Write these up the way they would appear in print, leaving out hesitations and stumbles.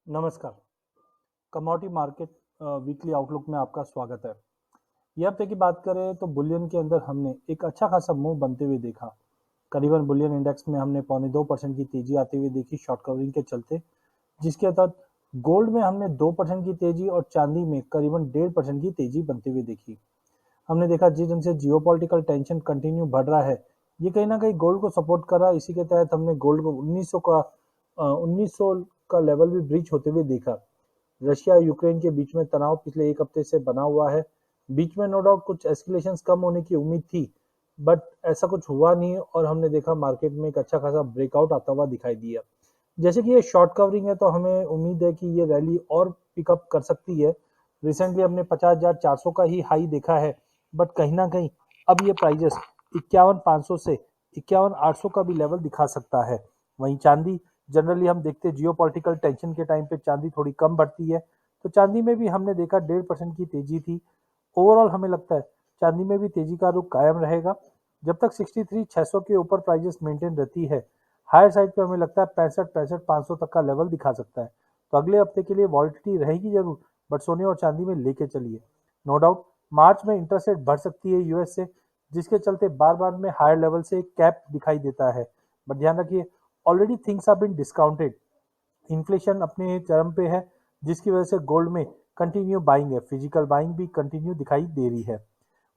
नमस्कार। Commodity market weekly outlook में आपका स्वागत है। ये हफ्ते की बात करें तो बुलियन के अंदर हमने एक अच्छा खासा मूव बनते हुए देखा। करीबन बुलियन इंडेक्स में हमने 0.25% की तेजी आते हुए देखी शॉर्ट कवरिंग के चलते, जिसके तहत गोल्ड में हमने 2% की तेजी और चांदी में करीबन 1.5% की तेजी बनते हुए देखी। हमने देखा जिस ढंग से जियोपॉलिटिकल टेंशन कंटिन्यू बढ़ रहा है, ये कहीं ना कहीं गोल्ड को सपोर्ट कर रहा है। इसी के तहत हमने गोल्ड को 1900 का लेवल भी ब्रीच होते हुए देखा। रशिया यूक्रेन के बीच में तनाव पिछले एक हफ्ते से बना हुआ है। बीच में नो डाउट कुछ एस्केलेशन कम होने की उम्मीद थी, बट ऐसा कुछ हुआ नहीं और हमने देखा मार्केट में एक अच्छा खासा ब्रेकआउट आता हुआ दिखाई दिया। जैसे कि ये शॉर्ट कवरिंग है तो हमें उम्मीद है कि ये रैली और पिकअप कर सकती है। रिसेंटली हमने 50,400 का ही हाई देखा है, बट कहीं ना कहीं अब ये प्राइजेस 51,500 से 51,800 का भी लेवल दिखा सकता है। वहीं चांदी जनरली हम देखते हैं जियोपॉलिटिकल टेंशन के टाइम पे चांदी थोड़ी कम बढ़ती है, तो चांदी में भी हमने देखा 1.5% की तेजी थी। ओवरऑल हमें लगता है चांदी में भी तेजी का रुख कायम रहेगा जब तक 63,600 के ऊपर प्राइजेस मेंटेन रहती है। हायर साइड पे हमें लगता है 65,500 तक का लेवल दिखा सकता है। तो अगले हफ्ते के लिए वॉलिटिलिटी रहेगी जरूर, बट सोने और चांदी में लेके चलिए। नो डाउट मार्च में इंटरेस्ट रेट बढ़ सकती है यूएस से, जिसके चलते बार बार में हायर लेवल से एक कैप दिखाई देता है। बट ध्यान रखिए already things are been discounted. Inflation अपने चरम पे है, जिसकी वजह से गोल्ड में कंटिन्यू बाइंग है, फिजिकल बाइंग भी कंटिन्यू दिखाई दे रही है।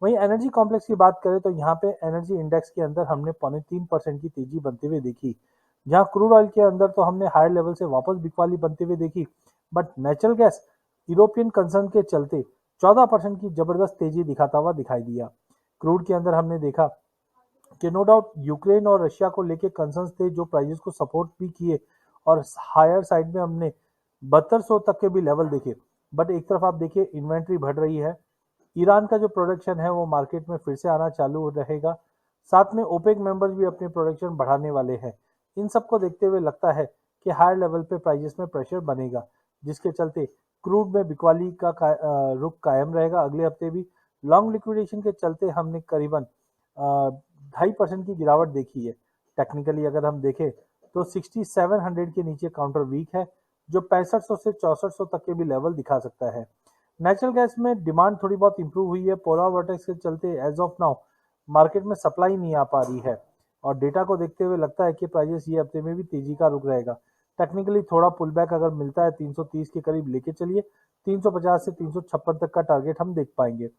वहीं एनर्जी कॉम्प्लेक्स की बात करें तो यहाँ पे एनर्जी इंडेक्स के अंदर हमने 0.3% की तेजी बनते हुए देखी। जहाँ क्रूड ऑयल के अंदर तो हमने हायर लेवल से वापस बिकवाली बनते हुए देखी, but natural gas European concern के चलते 14% की जबरदस्त तेजी दिखाता हुआ दिखाई दिया। क्रूड के अंदर हमने देखा कि नो डाउट यूक्रेन और रशिया को लेके कंसर्न्स थे जो प्राइजेस को सपोर्ट भी किए, और हायर साइड में हमने 7200 तक के भी लेवल देखे। बट एक तरफ आप देखिए इन्वेंट्री बढ़ रही है। ईरान का जो प्रोडक्शन है वो मार्केट में फिर से आना चालू रहेगा। साथ में ओपेक मेंबर्स भी अपने प्रोडक्शन बढ़ाने वाले हैं। इन सबको देखते हुए लगता है कि हायर लेवल पे प्राइजेस में प्रेशर बनेगा, जिसके चलते क्रूड में बिकवाली का रुख कायम रहेगा अगले हफ्ते भी। लॉन्ग लिक्विडेशन के चलते हमने करीबन 2.5% की गिरावट देखी है। टेक्निकली अगर हम देखें तो 6700 के नीचे काउंटर वीक है, जो 6500 से 6400 तक के भी लेवल दिखा सकता है। नेचुरल गैस में डिमांड थोड़ी बहुत इंप्रूव हुई है पोलर वर्टेक्स के चलते। एज ऑफ नाउ मार्केट में सप्लाई नहीं आ पा रही है, और डेटा को देखते हुए लगता है कि प्राइजेस ये हफ्ते में भी तेजी का रुक रहेगा। टेक्निकली थोड़ा पुल बैक अगर मिलता है 330 के करीब लेके चलिए, 350 से 356 तक का टारगेट हम देख पाएंगे।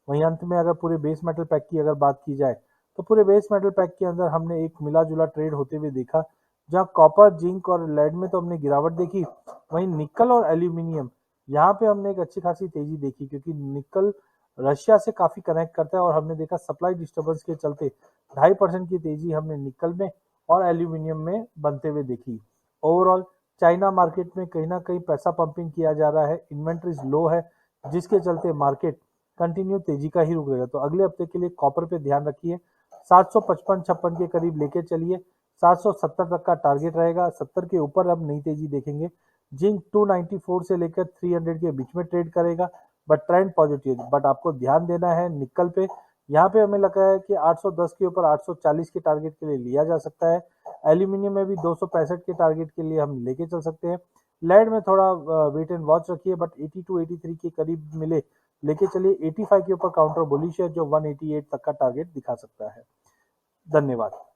वहीं अंत में अगर पूरे बेस मेटल पैक की अगर बात की जाए तो पूरे बेस मेटल पैक के अंदर हमने एक मिला जुला ट्रेड होते हुए देखा, जहां कॉपर, जिंक और लेड में तो हमने गिरावट देखी। वहीं निकल और एल्यूमिनियम यहाँ पे हमने एक अच्छी खासी तेजी देखी, क्योंकि निकल रशिया से काफी कनेक्ट करता है और हमने देखा सप्लाई डिस्टर्बेंस के चलते 2.5% की तेजी हमने निकल में और एल्यूमिनियम में बनते हुए देखी। ओवरऑल चाइना मार्केट में कहीं ना कहीं पैसा पंपिंग किया जा रहा है, इन्वेंट्रीज लो है, जिसके चलते मार्केट कंटिन्यू तेजी का ही रुक रहेगा। तो अगले हफ्ते के लिए कॉपर पे ध्यान रखिए, 755-56 के करीब लेके चलिए, 770 तक का टारगेट रहेगा। 70 के ऊपर अब नई तेजी देखेंगे। जिंक 294 से लेकर 300 के बीच में ट्रेड करेगा, बट ट्रेंड पॉजिटिव। बट आपको ध्यान देना है निकल पे, यहाँ पे हमें लगा है कि 810 के ऊपर 840 के टारगेट के लिए लिया जा सकता है। एल्यूमिनियम में भी 265 के टारगेट के लिए हम लेके चल सकते हैं। लेड में थोड़ा वेट एंड वॉच रखिए, बट 82 83 के करीब मिले लेके चलिए। 85 के ऊपर काउंटर बुलिश है, जो 188 तक का टारगेट दिखा सकता है। धन्यवाद।